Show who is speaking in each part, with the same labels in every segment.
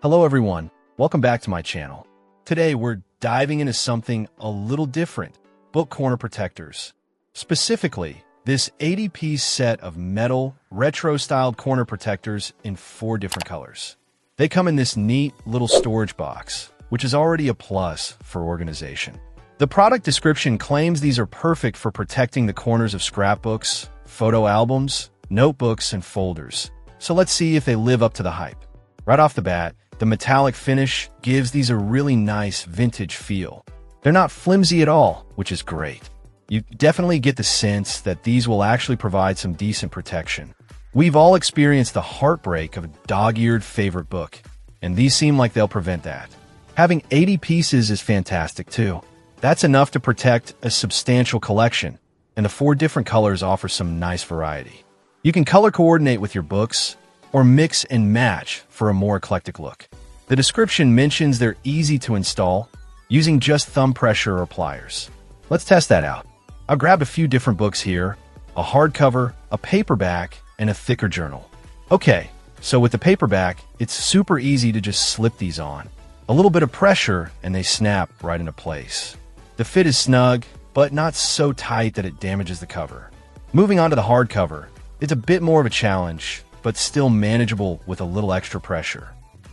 Speaker 1: Hello everyone, welcome back to my channel. Today we're diving into something a little different, book corner protectors. Specifically, this 80-piece set of metal, retro-styled corner protectors in 4 different colors. They come in this neat little storage box, which is already a plus for organization. The product description claims these are perfect for protecting the corners of scrapbooks, photo albums, notebooks, and folders. So let's see if they live up to the hype. Right off the bat, the metallic finish gives these a really nice vintage feel. They're not flimsy at all, which is great. You definitely get the sense that these will actually provide some decent protection. We've all experienced the heartbreak of a dog-eared favorite book, and these seem like they'll prevent that. Having 80 pieces is fantastic too. That's enough to protect a substantial collection, and the 4 different colors offer some nice variety. You can color coordinate with your books, or mix and match for a more eclectic look. The description mentions they're easy to install, using just thumb pressure or pliers. Let's test that out. I've grabbed a few different books here, a hardcover, a paperback, and a thicker journal. Okay, so with the paperback, it's super easy to just slip these on. A little bit of pressure and they snap right into place. The fit is snug, but not so tight that it damages the cover. Moving on to the hardcover, it's a bit more of a challenge, but still manageable with a little extra pressure.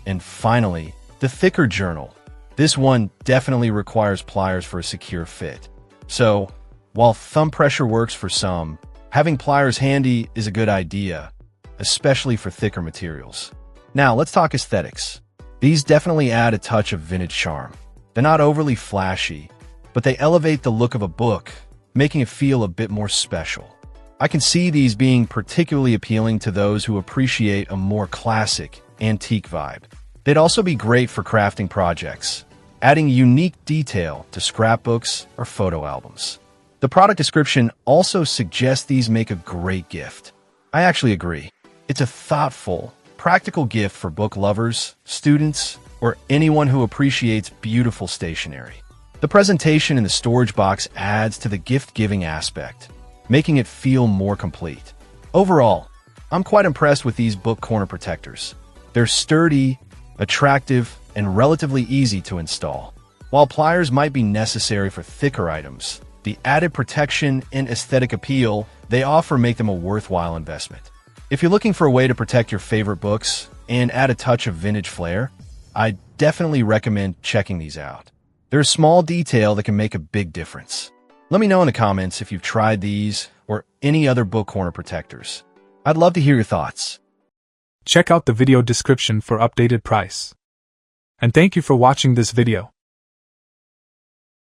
Speaker 1: And finally, the thicker journal. This one definitely requires pliers for a secure fit. So, while thumb pressure works for some, having pliers handy is a good idea, especially for thicker materials. Now, let's talk aesthetics. These definitely add a touch of vintage charm. They're not overly flashy, but they elevate the look of a book, making it feel a bit more special. I can see these being particularly appealing to those who appreciate a more classic, antique vibe. They'd also be great for crafting projects, adding unique detail to scrapbooks or photo albums. The product description also suggests these make a great gift. I actually agree. It's a thoughtful, practical gift for book lovers, students, or anyone who appreciates beautiful stationery. The presentation in the storage box adds to the gift-giving aspect, making it feel more complete. Overall, I'm quite impressed with these book corner protectors. They're sturdy, attractive, and relatively easy to install. While pliers might be necessary for thicker items, the added protection and aesthetic appeal they offer make them a worthwhile investment. If you're looking for a way to protect your favorite books and add a touch of vintage flair, I definitely recommend checking these out. They're a small detail that can make a big difference. Let me know in the comments if you've tried these or any other book corner protectors. I'd love to hear your thoughts.
Speaker 2: Check out the video description for updated price. And thank you for watching this video.